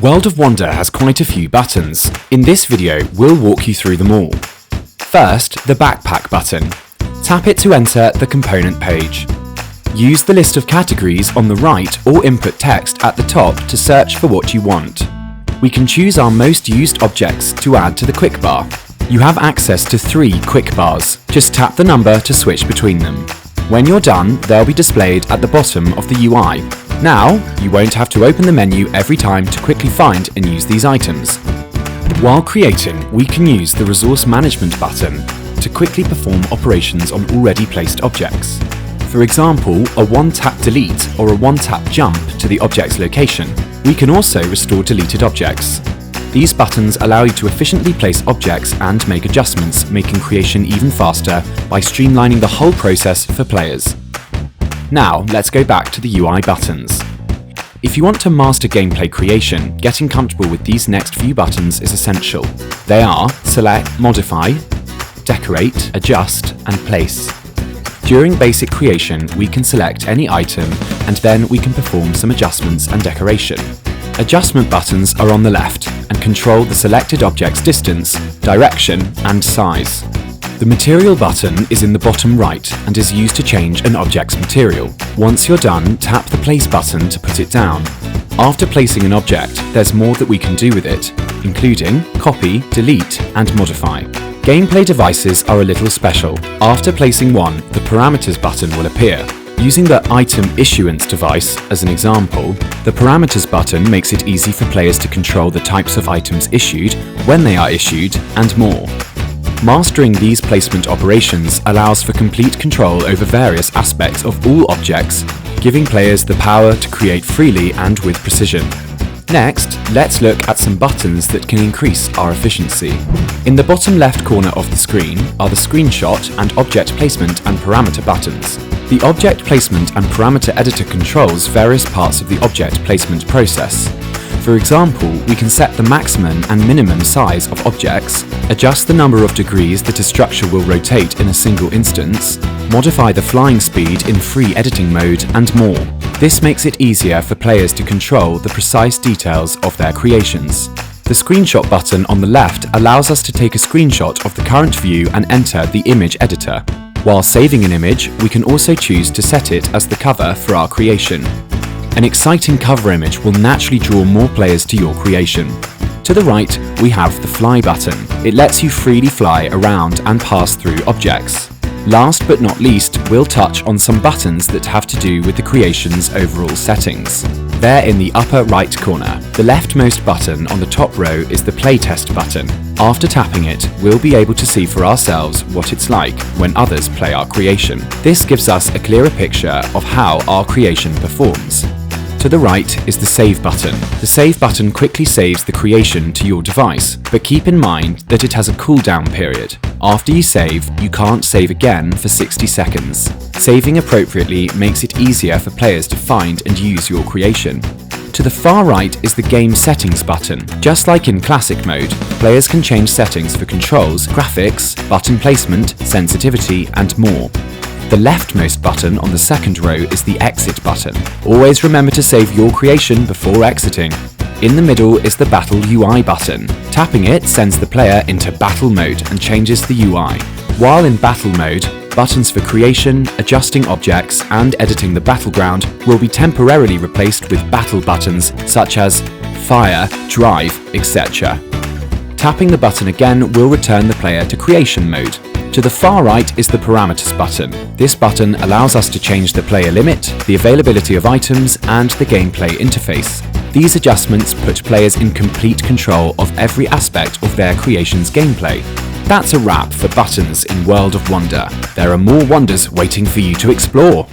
World of Wonder has quite a few buttons. In this video, we'll walk you through them all. First, the backpack button. Tap it to enter the component page. Use the list of categories on the right or input text at the top to search for what you want. We can choose our most used objects to add to the quick bar. You have access to 3 quick bars. Just tap the number to switch between them. When you're done, they'll be displayed at the bottom of the UI. Now, you won't have to open the menu every time to quickly find and use these items. While creating, we can use the Resource Management button to quickly perform operations on already placed objects. For example, a one-tap delete or a one-tap jump to the object's location. We can also restore deleted objects. These buttons allow you to efficiently place objects and make adjustments, making creation even faster by streamlining the whole process for players. Now, let's go back to the UI buttons. If you want to master gameplay creation, getting comfortable with these next few buttons is essential. They are Select, Modify, Decorate, Adjust, and Place. During basic creation, we can select any item and then we can perform some adjustments and decoration. Adjustment buttons are on the left and control the selected object's distance, direction, and size. The Material button is in the bottom right and is used to change an object's material. Once you're done, tap the Place button to put it down. After placing an object, there's more that we can do with it, including copy, delete, and modify. Gameplay devices are a little special. After placing one, the Parameters button will appear. Using the Item Issuance device as an example, the Parameters button makes it easy for players to control the types of items issued, when they are issued, and more. Mastering these placement operations allows for complete control over various aspects of all objects, giving players the power to create freely and with precision. Next, let's look at some buttons that can increase our efficiency. In the bottom left corner of the screen are the Screenshot and Object Placement and Parameter buttons. The Object Placement and Parameter Editor controls various parts of the object placement process. For example, we can set the maximum and minimum size of objects, adjust the number of degrees that a structure will rotate in a single instance, modify the flying speed in free editing mode, and more. This makes it easier for players to control the precise details of their creations. The Screenshot button on the left allows us to take a screenshot of the current view and enter the image editor. While saving an image, we can also choose to set it as the cover for our creation. An exciting cover image will naturally draw more players to your creation. To the right, we have the Fly button. It lets you freely fly around and pass through objects. Last but not least, we'll touch on some buttons that have to do with the creation's overall settings. They're in the upper right corner. The leftmost button on the top row is the Playtest button. After tapping it, we'll be able to see for ourselves what it's like when others play our creation. This gives us a clearer picture of how our creation performs. To the right is the Save button. The Save button quickly saves the creation to your device, but keep in mind that it has a cooldown period. After you save, you can't save again for 60 seconds. Saving appropriately makes it easier for players to find and use your creation. To the far right is the Game Settings button. Just like in Classic mode, players can change settings for controls, graphics, button placement, sensitivity, and more. The leftmost button on the second row is the Exit button. Always remember to save your creation before exiting. In the middle is the Battle UI button. Tapping it sends the player into Battle mode and changes the UI. While in Battle mode, buttons for creation, adjusting objects, and editing the Battleground will be temporarily replaced with battle buttons such as Fire, Drive, etc. Tapping the button again will return the player to creation mode. To the far right is the Parameters button. This button allows us to change the player limit, the availability of items, and the gameplay interface. These adjustments put players in complete control of every aspect of their creation's gameplay. That's a wrap for buttons in World of Wonder. There are more wonders waiting for you to explore.